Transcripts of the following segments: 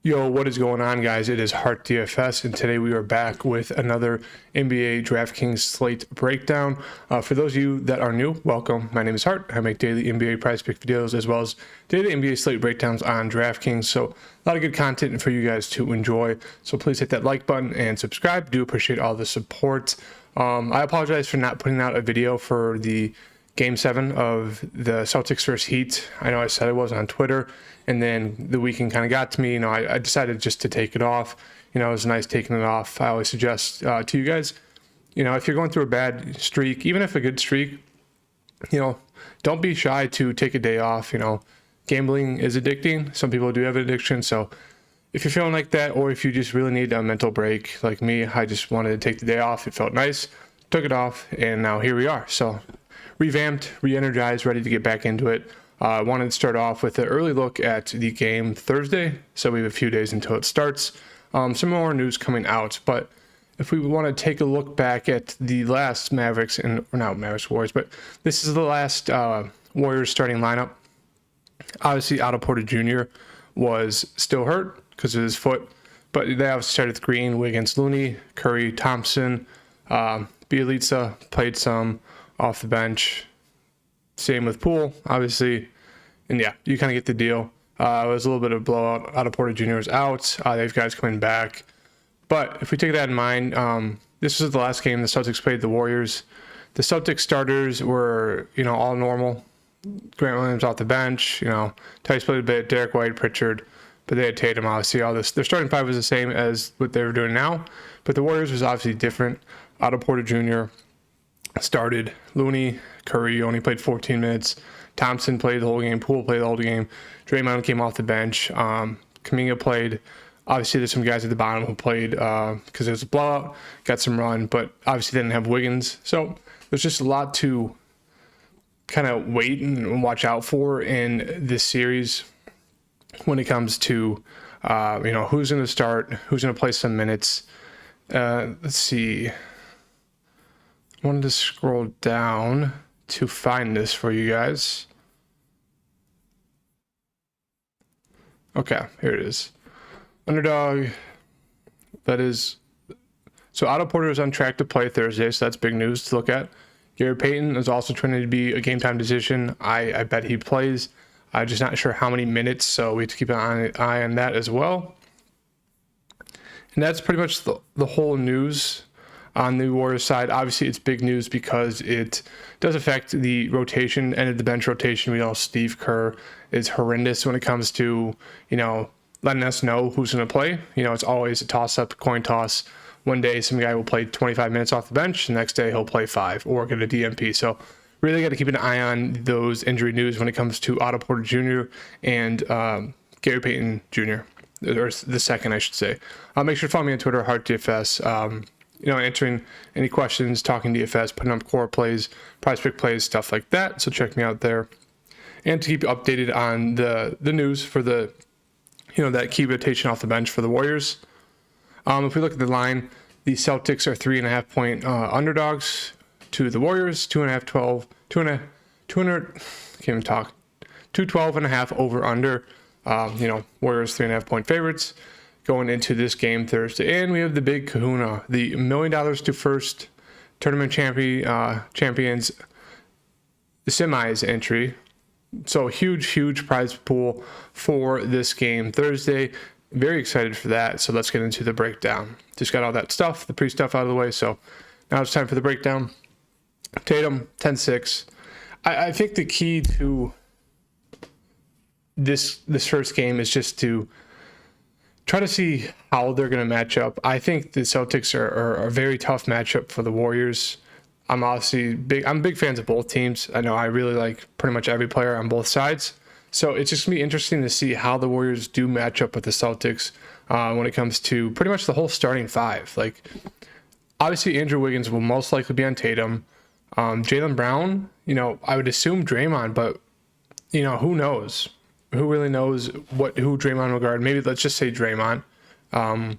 Yo, what is going on, guys? It is Hart DFS, and today we are back with another NBA Draftkings slate breakdown. For those of you that are new, welcome. My name is Hart. I make daily NBA prize pick videos as well as daily NBA slate breakdowns on Draftkings. So a lot of good content for you guys to enjoy. So please hit that like button and subscribe. Do appreciate all the support. I apologize for not putting out a video for the Game 7 of the Celtics versus Heat. I know I said I was on Twitter, and then the weekend kind of got to me. I decided just to take it off. It was nice taking it off. I always suggest to you guys, if you're going through a bad streak, even if a good streak, don't be shy to take a day off. Gambling is addicting. Some people do have an addiction. So if you're feeling like that, or if you just really need a mental break like me, I just wanted to take the day off. It felt nice. Took it off, and now here we are. So revamped, re-energized, ready to get back into it. I wanted to start off with an early look at the game Thursday, so we have a few days until it starts. Some more news coming out, but if we want to take a look back at the last Warriors, but this is the last Warriors starting lineup. Obviously, Otto Porter Jr. was still hurt because of his foot, but they obviously started with Green, Wiggins, Looney, Curry, Thompson, Bielitsa played some off the bench. Same with Poole, obviously. And yeah, you kind of get the deal. It was a little bit of a blowout. Otto Porter Jr. was out. They have guys coming back. But if we take that in mind, this was the last game the Celtics played the Warriors. The Celtics starters were, all normal. Grant Williams off the bench. Tice played a bit. Derek White, Pritchard. But they had Tatum, obviously. All this. Their starting five was the same as what they were doing now. But the Warriors was obviously different. Otto Porter Jr. started. Looney, Curry only played 14 minutes. Thompson played the whole game. Poole played the whole game. Draymond came off the bench. Kuminga played. Obviously, there's some guys at the bottom who played because it was a blowout, got some run, but obviously didn't have Wiggins. So there's just a lot to kind of wait and watch out for in this series when it comes to, who's going to start, who's going to play some minutes. Let's see. I wanted to scroll down to find this for you guys. Okay, here it is. Underdog. That is. So Otto Porter is on track to play Thursday, so that's big news to look at. Gary Payton is also trending to be a game time decision. I bet he plays. I'm just not sure how many minutes, so we have to keep an eye on that as well. And that's pretty much the whole news on the Warriors side. Obviously, it's big news because it does affect the rotation, and the bench rotation. We know Steve Kerr is horrendous when it comes to, letting us know who's going to play. It's always a toss-up, coin toss. One day, some guy will play 25 minutes off the bench. The next day, he'll play 5 or get a DMP. So really got to keep an eye on those injury news when it comes to Otto Porter Jr. and Gary Payton Jr., or the second, I should say. Make sure to follow me on Twitter, HartDFS. Answering any questions, talking DFS, putting up core plays, prize pick plays, stuff like that. So check me out there. And to keep you updated on the news for the, that key rotation off the bench for the Warriors. If we look at the line, the Celtics are 3.5 point underdogs to the Warriors, 212 and a half over under. Warriors 3.5 point favorites going into this game Thursday. And we have the big kahuna, the $1 million to first tournament champions, the semis entry. So huge prize pool for this game Thursday. Very excited for that. So let's get into the breakdown. Just got all that stuff, the pre-stuff out of the way. So now it's time for the breakdown. Tatum, 10-6. I think the key to this first game is just to try to see how they're going to match up. I think the Celtics are a very tough matchup for the Warriors. I'm big fans of both teams. I know I really like pretty much every player on both sides. So it's just going to be interesting to see how the Warriors do match up with the Celtics when it comes to pretty much the whole starting five. Obviously Andrew Wiggins will most likely be on Tatum. Jaylen Brown, I would assume Draymond, but, who knows? Who really knows who Draymond will guard? Maybe let's just say Draymond guards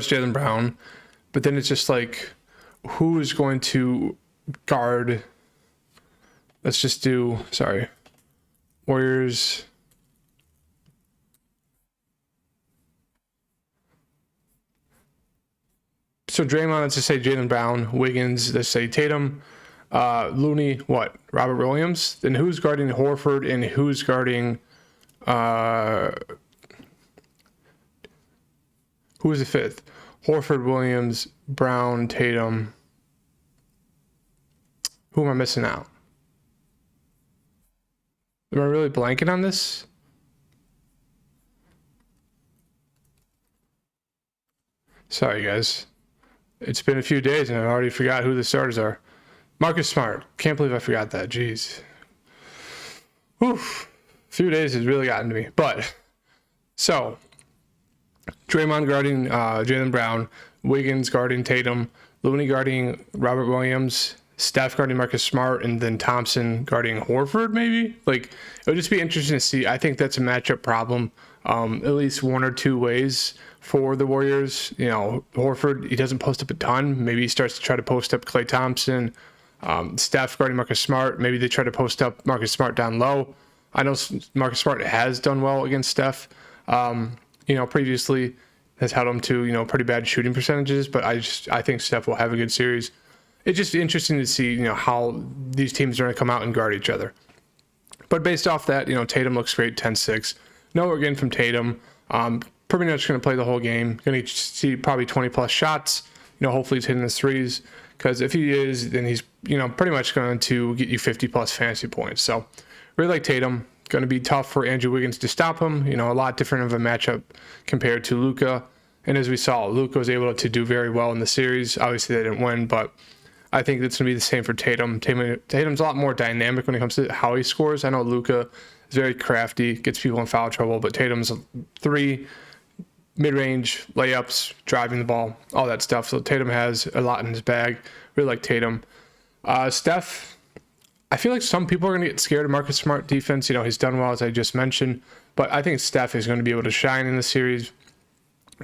Jaylen Brown. But then it's just who is going to guard? Let's just do, Warriors So Draymond, let's just say Jaylen Brown. Wiggins, let's say Tatum. Looney, what? Robert Williams. Then who's guarding Horford and who's guarding? Who is the fifth? Horford, Williams, Brown, Tatum. Who am I missing out? Am I really blanking on this? Sorry, guys. It's been a few days and I already forgot who the starters are. Marcus Smart. Can't believe I forgot that. Jeez. Oof. A few days has really gotten to me. But, so, Draymond guarding Jaylen Brown. Wiggins guarding Tatum. Looney guarding Robert Williams. Steph guarding Marcus Smart. And then Thompson guarding Horford, maybe? Like, it would just be interesting to see. I think that's a matchup problem at least one or two ways for the Warriors. You know, Horford, he doesn't post up a ton. Maybe he starts to try to post up Klay Thompson. Steph guarding Marcus Smart. Maybe they try to post up Marcus Smart down low. I know Marcus Smart has done well against Steph. Previously has held him to, pretty bad shooting percentages, but I think Steph will have a good series. It's just interesting to see, how these teams are going to come out and guard each other. But based off that, Tatum looks great, 10-6. No, we're getting from Tatum. Pretty much going to play the whole game. Going to see probably 20-plus shots. Hopefully he's hitting his threes. Because if he is, then he's, pretty much going to get you 50-plus fantasy points. So, really like Tatum. Going to be tough for Andrew Wiggins to stop him. A lot different of a matchup compared to Luka. And as we saw, Luka was able to do very well in the series. Obviously, they didn't win, but I think that's going to be the same for Tatum. Tatum's a lot more dynamic when it comes to how he scores. I know Luka is very crafty, gets people in foul trouble, but Tatum's 3 mid-range layups, driving the ball, all that stuff. So Tatum has a lot in his bag. Really like Tatum. Steph, I feel like some people are going to get scared of Marcus Smart defense. He's done well, as I just mentioned, but I think Steph is going to be able to shine in the series.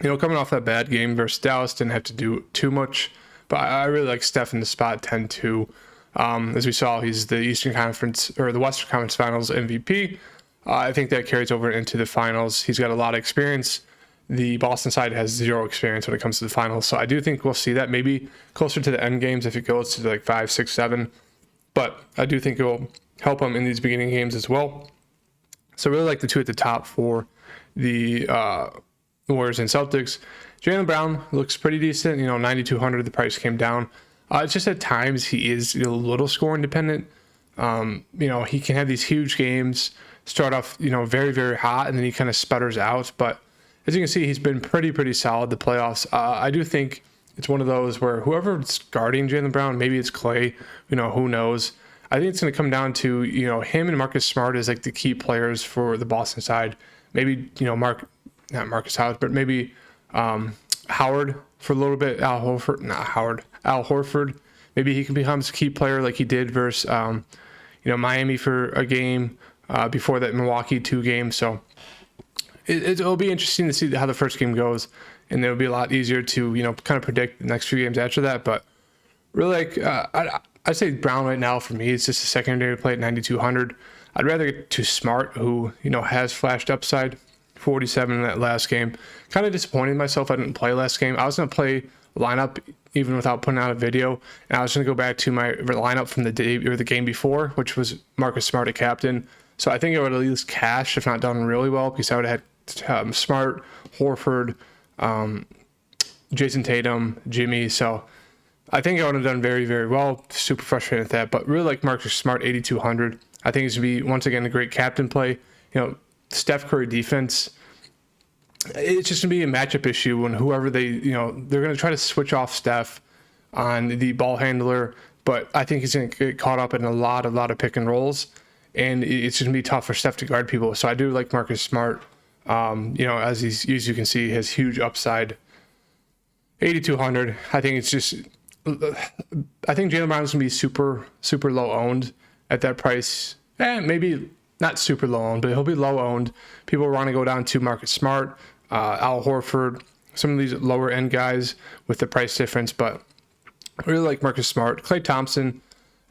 Coming off that bad game versus Dallas, didn't have to do too much, but I really like Steph in the spot 10-2. As we saw, he's the Eastern Conference or the Western Conference Finals MVP. I think that carries over into the finals. He's got a lot of experience. The Boston side has 0 experience when it comes to the finals. So I do think we'll see that maybe closer to the end games if it goes to like 5, 6, 7. But I do think it will help him in these beginning games as well. So really like the two at the top for the Warriors and Celtics. Jaylen Brown looks pretty decent. 9,200, the price came down. It's just at times he is a little scoring dependent. He can have these huge games, start off, very, very hot, and then he kind of sputters out. But as you can see, he's been pretty solid the playoffs. I do think it's one of those where whoever's guarding Jaylen Brown, maybe it's Klay, who knows. I think it's going to come down to, him and Marcus Smart as like the key players for the Boston side. Maybe, not Marcus Howard, but maybe Howard for a little bit. Al Horford. Maybe he can become a key player like he did versus, Miami for a game, before that Milwaukee 2 games. So it'll be interesting to see how the first game goes, and it'll be a lot easier to, kind of predict the next few games after that. But really, I'd say Brown right now for me, it's just a secondary play at 9,200. I'd rather get to Smart, who, has flashed upside. 47 in that last game. Kind of disappointed myself I didn't play last game. I was going to play lineup even without putting out a video, and I was going to go back to my lineup from the day or the game before, which was Marcus Smart at captain. So I think I would at least cash, if not done really well, because I would have had Smart, Horford, Jason Tatum, Jimmy. So I think I would have done very, very well. Super frustrated at that, but really like Marcus Smart, 8,200. I think it's going to be, once again, a great captain play. Steph Curry defense, it's just going to be a matchup issue when whoever they're going to try to switch off Steph on the ball handler, but I think he's going to get caught up in a lot of pick and rolls, and it's going to be tough for Steph to guard people. So I do like Marcus Smart. As you can see, has huge upside. 8,200. I think it's just, I think Jaylen Brown is going to be super low owned at that price. Maybe not super low owned, but he'll be low owned. People want to go down to Marcus Smart, Al Horford, some of these lower end guys with the price difference, but I really like Marcus Smart. Klay Thompson,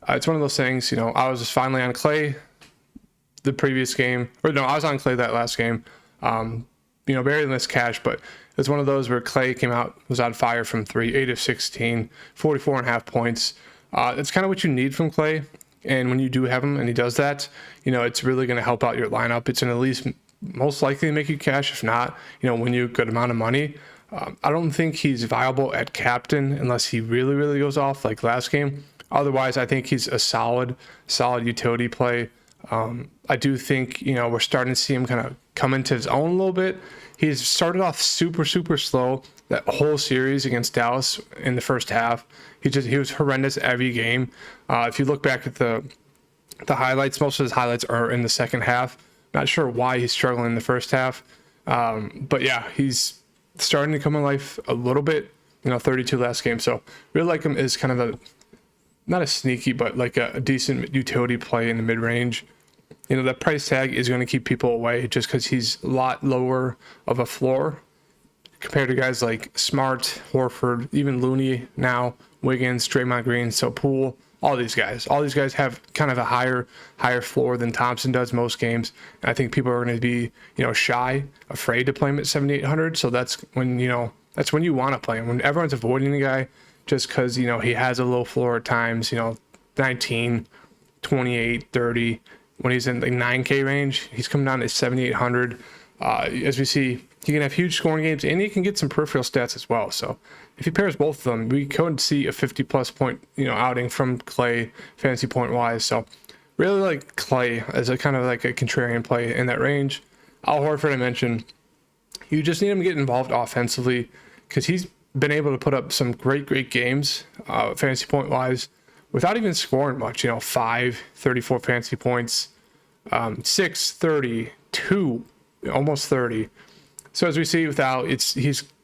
it's one of those things, I was just finally on Klay the previous game, I was on Klay that last game. very less cash, but it's one of those where Clay was on fire from 3, 8 of 16, 44.5 points. That's kind of what you need from Clay. And when you do have him and he does that, it's really going to help out your lineup. It's going to at least most likely make you cash. If not, win you a good amount of money. I don't think he's viable at captain unless he really, really goes off like last game. Otherwise, I think he's a solid utility play. I do think, we're starting to see him kind of come into his own a little bit. He's started off super, super slow that whole series against Dallas in the first half. He was horrendous every game. If you look back at the highlights, most of his highlights are in the second half. Not sure why he's struggling in the first half. But yeah, he's starting to come to life a little bit, 32 last game. So really like him is kind of not a sneaky, but like a decent utility play in the mid-range. That price tag is going to keep people away just because he's a lot lower of a floor compared to guys like Smart, Horford, even Looney now, Wiggins, Draymond Green, so Poole, all these guys. All these guys have kind of a higher floor than Thompson does most games. And I think people are going to be, shy, afraid to play him at 7,800. So that's when you want to play him. When everyone's avoiding the guy just because, he has a low floor at times, 19, 28, 30. When he's in the 9K range, he's coming down to 7,800. As we see, he can have huge scoring games and he can get some peripheral stats as well. So if he pairs both of them, we could see a 50+ point, outing from Clay fantasy point wise. So really like Clay as a kind of like a contrarian play in that range. Al Horford, I mentioned, you just need him to get involved offensively because he's been able to put up some great games fantasy point wise without even scoring much. 5, 34 fantasy points, 6, 30, 2, almost 30. So as we see he's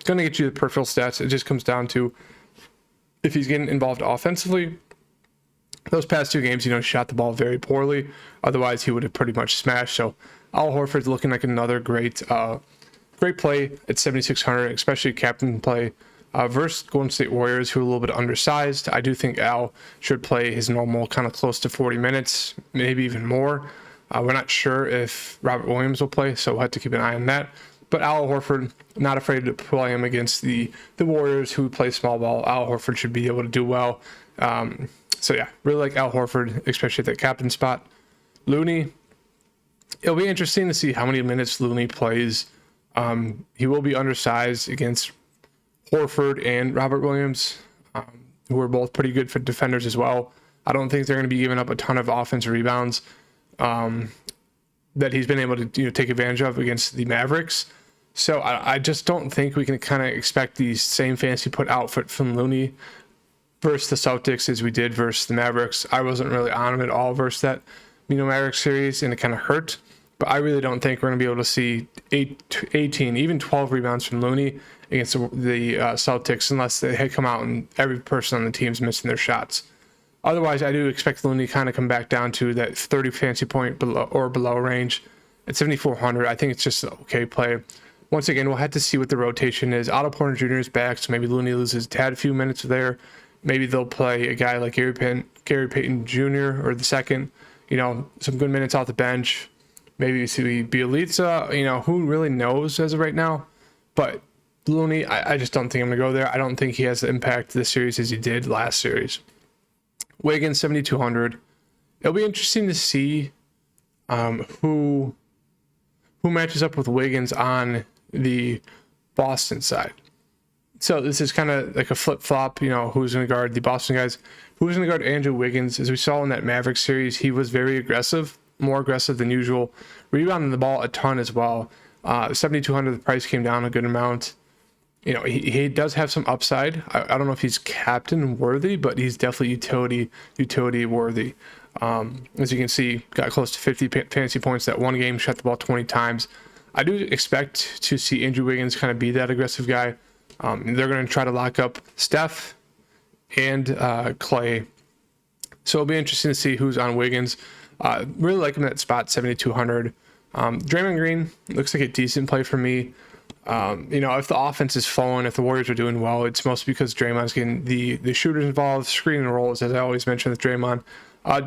going to get you the peripheral stats. It just comes down to if he's getting involved offensively. Those past 2 games, shot the ball very poorly. Otherwise, he would have pretty much smashed. So Al Horford's looking like another great play at 7,600, especially captain play. Versus Golden State Warriors, who are a little bit undersized. I do think Al should play his normal kind of close to 40 minutes, maybe even more. We're not sure if Robert Williams will play, so we'll have to keep an eye on that. But Al Horford, not afraid to play him against the Warriors, who play small ball. Al Horford should be able to do well. So yeah, really like Al Horford, especially at that captain spot. Looney, it'll be interesting to see how many minutes Looney plays. He will be undersized against Horford and Robert Williams, who are both pretty good for defenders as well. I don't think they're going to be giving up a ton of offensive rebounds that he's been able to take advantage of against the Mavericks. So I just don't think we can kind of expect the same fantasy put outfit from Looney versus the Celtics as we did versus the Mavericks. I wasn't really on him at all versus that Mavericks series, and it kind of hurt. But I really don't think we're going to be able to see 18, even 12 rebounds from Looney against the Celtics unless they come out and every person on the team's missing their shots. Otherwise, I do expect Looney kind of come back down to that 30 fantasy point below range at 7,400. I think it's just an okay play. Once again, we'll have to see what the rotation is. Otto Porter Jr. is back, so maybe Looney loses a few minutes there. Maybe they'll play a guy like Gary Payton Jr. or the second, some good minutes off the bench. Maybe see Bielitsa, who really knows as of right now. But Looney, I just don't think I'm going to go there. I don't think he has the impact this series as he did last series. Wiggins, 7,200. It'll be interesting to see who matches up with Wiggins on the Boston side. So this is kind of like a flip-flop, who's going to guard the Boston guys. Who's going to guard Andrew Wiggins? As we saw in that Mavericks series, he was very aggressive, more aggressive than usual. Rebounding the ball a ton as well. 7,200, the price came down a good amount. He does have some upside. I don't know if he's captain worthy, but he's definitely utility worthy. As you can see, got close to 50 fantasy points that one game, shot the ball 20 times. I do expect to see Andrew Wiggins kind of be that aggressive guy. They're going to try to lock up Steph and Clay. So it'll be interesting to see who's on Wiggins. Really like him at spot 7,200. Draymond Green looks like a decent play for me. If the offense is flowing, if the Warriors are doing well, it's mostly because Draymond's getting the shooters involved, screen and rolls, as I always mention with Draymond.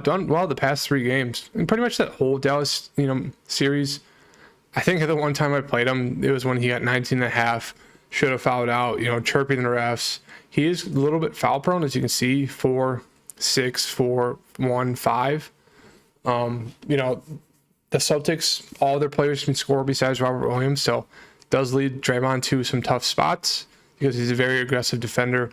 Done well the past 3 games. And pretty much that whole Dallas, series, I think the one time I played him, it was when he got 19 and a half, should have fouled out, chirping the refs. He is a little bit foul prone, as you can see, 4, 6, 4, 1, 5. The Celtics, all their players can score besides Robert Williams, so does lead Draymond to some tough spots because he's a very aggressive defender.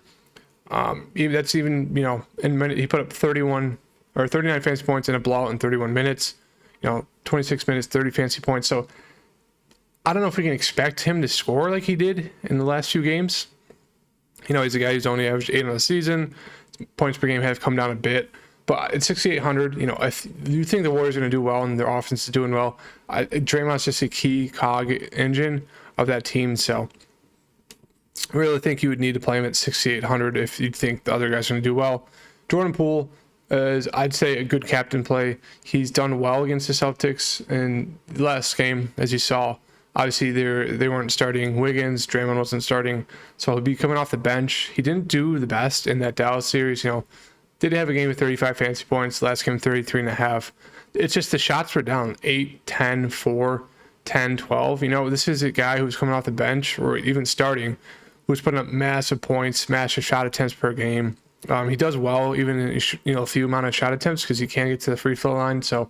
That's even, in minute he put up 39 fantasy points in a blowout in 31 minutes. 26 minutes, 30 fantasy points. So I don't know if we can expect him to score like he did in the last few games. He's a guy who's only averaged 8 on the season. Points per game have come down a bit. But at 6,800, if you think the Warriors are going to do well and their offense is doing well, Draymond's just a key cog engine of that team. So I really think you would need to play him at 6,800 if you think the other guys are going to do well. Jordan Poole is, I'd say, a good captain play. He's done well against the Celtics in the last game, as you saw. Obviously, they weren't starting Wiggins. Draymond wasn't starting. So he'll be coming off the bench. He didn't do the best in that Dallas series, Did have a game with 35 fantasy points. Last game, 33 and a half. It's just the shots were down 8, 10, 4, 10, 12. This is a guy who's coming off the bench or even starting, who's putting up massive points, massive shot attempts per game. He does well even in a few amount of shot attempts because he can't get to the free throw line. So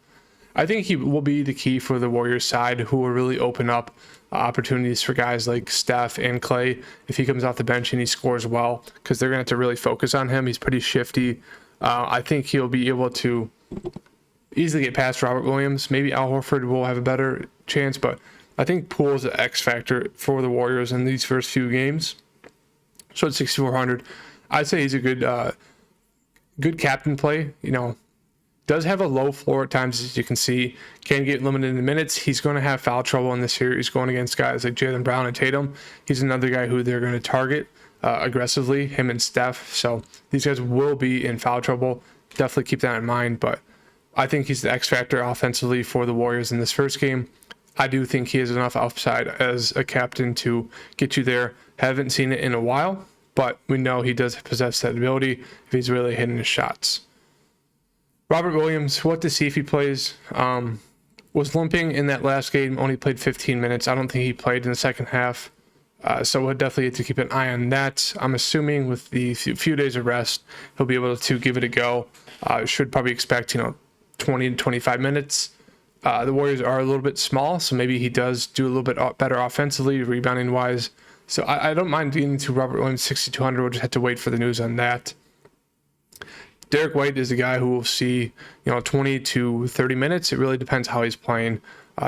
I think he will be the key for the Warriors side, who will really open up opportunities for guys like Steph and Clay if he comes off the bench and he scores well, because they're going to have to really focus on him. He's pretty shifty. I think he'll be able to easily get past Robert Williams. Maybe Al Horford will have a better chance, but I think Poole's the X factor for the Warriors in these first few games. So at 6,400, I'd say he's a good captain play. Does have a low floor at times, as you can see. Can get limited in the minutes. He's going to have foul trouble in this series going against guys like Jaylen Brown and Tatum. He's another guy who they're going to target aggressively, him and Steph. So these guys will be in foul trouble. Definitely keep that in mind. But I think he's the X factor offensively for the Warriors in this first game. I do think he has enough upside as a captain to get you there. Haven't seen it in a while, but we know he does possess that ability if he's really hitting his shots. Robert Williams, what to see if he plays. Was limping in that last game, only played 15 minutes. I don't think he played in the second half. So we'll definitely have to keep an eye on that. I'm assuming with the few days of rest, he'll be able to give it a go. Should probably expect, 20 to 25 minutes. The Warriors are a little bit small, so maybe he does do a little bit better offensively, rebounding-wise. So I don't mind getting to Robert Williams 6,200. We'll just have to wait for the news on that. Derek White is a guy who will see, 20 to 30 minutes. It really depends how he's playing.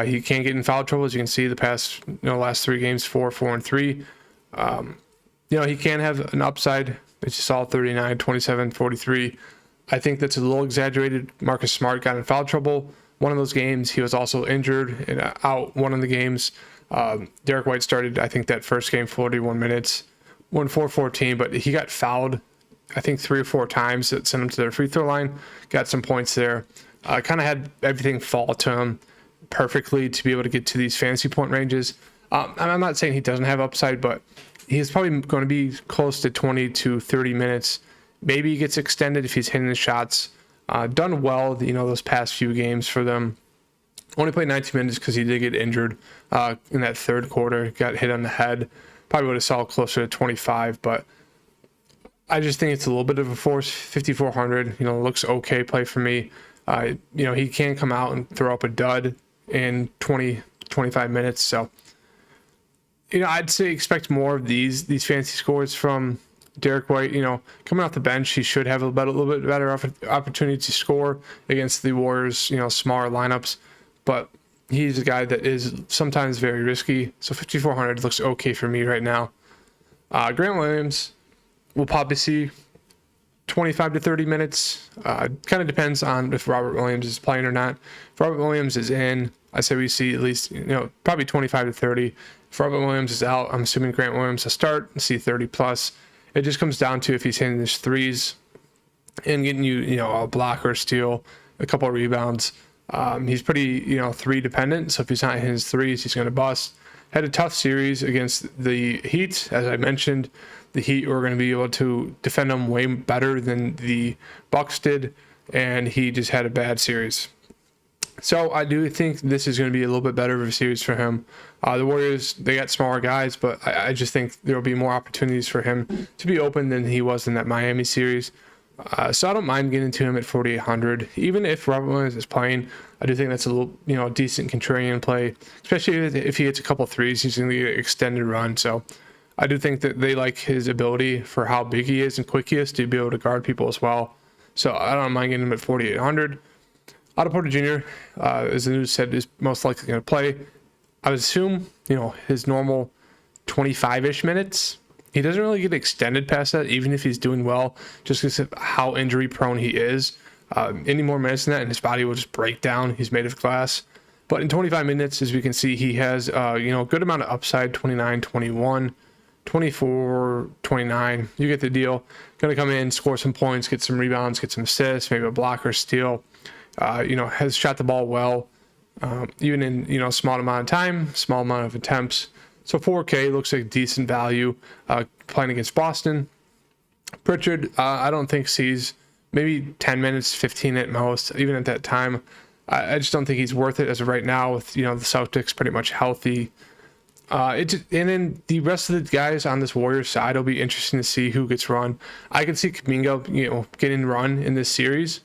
He can get in foul trouble, as you can see the past, last 3 games, 4, 4, and 3. He can have an upside. As you saw, 39, 27, 43. I think that's a little exaggerated. Marcus Smart got in foul trouble one of those games. He was also injured and out one of the games. Derek White started, I think, that first game, 41 minutes, won 4-14, but he got fouled, I think, 3 or 4 times that sent him to their free throw line. Got some points there. Kind of had everything fall to him perfectly to be able to get to these fantasy point ranges. I'm not saying he doesn't have upside, but he's probably going to be close to 20 to 30 minutes. Maybe he gets extended if he's hitting the shots. Done well, those past few games for them. Only played 19 minutes because he did get injured in that third quarter. Got hit on the head. Probably would have saw closer to 25, but I just think it's a little bit of a force. 5,400, looks okay play for me. He can come out and throw up a dud in 20, 25 minutes. So, I'd say expect more of these fantasy scores from Derek White. Coming off the bench, he should have a little bit better opportunity to score against the Warriors, smaller lineups. But he's a guy that is sometimes very risky. So 5,400 looks okay for me right now. Grant Williams, we'll probably see 25 to 30 minutes. Kind of depends on if Robert Williams is playing or not. If Robert Williams is in, I say we see at least, probably 25 to 30. If Robert Williams is out, I'm assuming Grant Williams will start and see 30 plus. It just comes down to if he's hitting his threes and getting you, a block or a steal, a couple of rebounds. He's pretty, 3 dependent. So if he's not hitting his threes, he's going to bust. Had a tough series against the Heat. As I mentioned, the Heat were going to be able to defend him way better than the Bucks did, and he just had a bad series. So I do think this is going to be a little bit better of a series for him. The Warriors, they got smaller guys, but I just think there will be more opportunities for him to be open than he was in that Miami series. So I don't mind getting to him at 4,800. Even if Robert Williams is playing, I do think that's a little, decent contrarian play, especially if he hits a couple threes, he's going to get an extended run. So I do think that they like his ability for how big he is and quick he is to be able to guard people as well. So I don't mind getting him at 4,800. Otto Porter Jr., as the news said, is most likely going to play. I would assume, his normal 25-ish minutes. He doesn't really get extended past that, even if he's doing well, just because of how injury prone he is. Any more minutes than that, and his body will just break down. He's made of glass. But in 25 minutes, as we can see, he has, a good amount of upside, 29, 21, 24, 29. You get the deal. Going to come in, score some points, get some rebounds, get some assists, maybe a block or steal. Has shot the ball well, even in, small amount of time, small amount of attempts. So 4K looks like decent value playing against Boston. Pritchard, I don't think sees maybe 10 minutes, 15 at most, even at that time. I just don't think he's worth it as of right now with, the Celtics pretty much healthy. And then the rest of the guys on this Warriors side, it'll be interesting to see who gets run. I can see Kuminga, getting run in this series.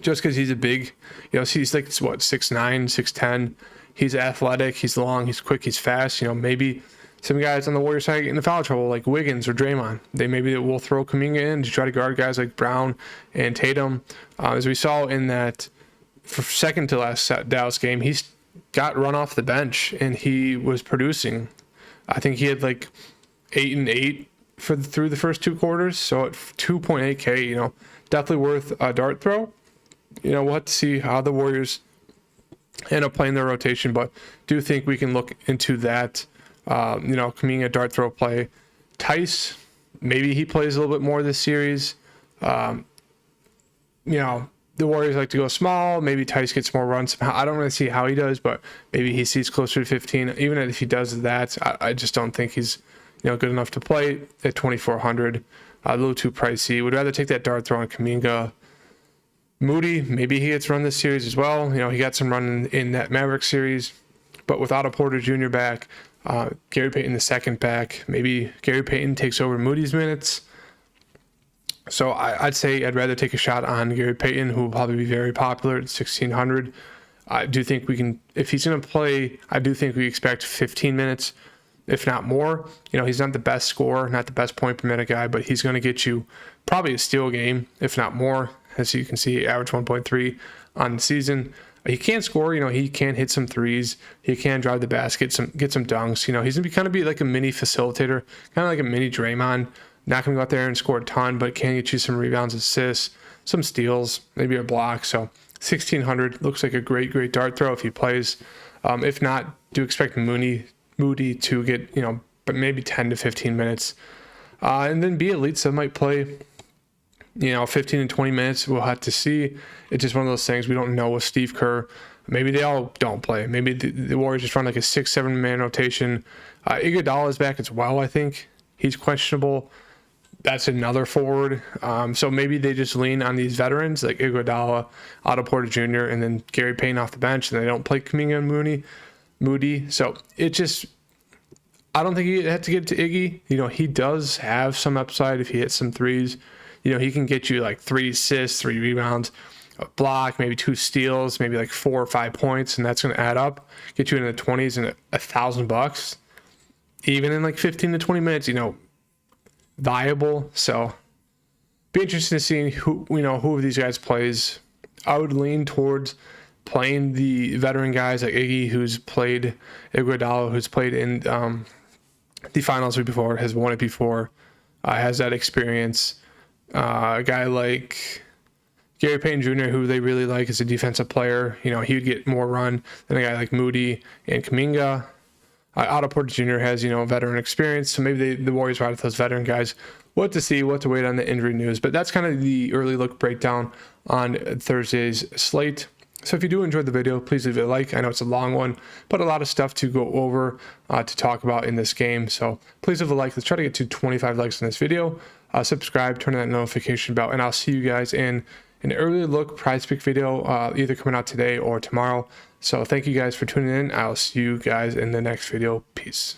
Just because he's a big, he's like, 6'9", 6'10". He's athletic, he's long, he's quick, he's fast. Maybe some guys on the Warriors side get into foul trouble, like Wiggins or Draymond. Maybe will throw Kuminga in to try to guard guys like Brown and Tatum. As we saw in that second to last Dallas game, he's got run off the bench and he was producing. I think he had like 8 and 8 through the first 2 quarters. So at 2.8K, definitely worth a dart throw. We'll have to see how the Warriors end up playing their rotation, but do think we can look into that. Kuminga dart throw play. Tice, maybe he plays a little bit more this series. The Warriors like to go small. Maybe Tice gets more runs somehow. I don't really see how he does, but maybe he sees closer to 15. Even if he does that, I just don't think he's good enough to play at 2,400. A little too pricey. Would rather take that dart throw on Kuminga. Moody, maybe he gets run this series as well. He got some run in that Maverick series, but without a Porter Jr. back, Gary Payton the second back, maybe Gary Payton takes over Moody's minutes. So I'd say I'd rather take a shot on Gary Payton, who will probably be very popular at 1,600. I do think we can, if he's going to play, I do think we expect 15 minutes, if not more. He's not the best scorer, not the best point per minute guy, but he's going to get you probably a steal game, if not more. As you can see, average 1.3 on the season. He can score, he can hit some threes. He can drive the basket, get some dunks. He's going to be like a mini facilitator, kind of like a mini Draymond. Not going to go out there and score a ton, but can get you some rebounds, assists, some steals, maybe a block. So 1,600 looks like a great dart throw if he plays. If not, do expect Moody to get, but maybe 10 to 15 minutes. And then Bjelica might play 15 and 20 minutes. We'll have to see. It's just one of those things we don't know with Steve Kerr. Maybe they all don't play. Maybe the Warriors just run like a 6-7 man rotation. Iguodala is back as well, I think. He's questionable. That's another forward. So maybe they just lean on these veterans like Iguodala, Otto Porter Jr., and then Gary Payton off the bench, and they don't play Kuminga and Moody. So it just, I don't think you have to get to Iggy. He does have some upside if he hits some threes. He can get you like 3 assists, 3 rebounds, a block, maybe 2 steals, maybe like 4 or 5 points, and that's going to add up, get you in the 20s and $1,000, even in like 15 to 20 minutes. Viable. So be interesting to see who of these guys plays. I would lean towards playing the veteran guys like Iggy, who's played, Iguodala, who's played in the finals before, has won it before, has that experience. A guy like Gary Payton Jr., who they really like as a defensive player, he would get more run than a guy like Moody and Kuminga. Otto Porter Jr. has, veteran experience, so maybe the Warriors ride with those veteran guys. What to see, what to wait on the injury news. But that's kind of the early look breakdown on Thursday's slate. So if you do enjoy the video, please leave it a like. I know it's a long one, but a lot of stuff to go over, to talk about in this game. So please leave a like. Let's try to get to 25 likes in this video. Subscribe, turn on that notification bell, and I'll see you guys in an early look prize pick video, either coming out today or tomorrow. So thank you guys for tuning in. I'll see you guys in the next video. Peace.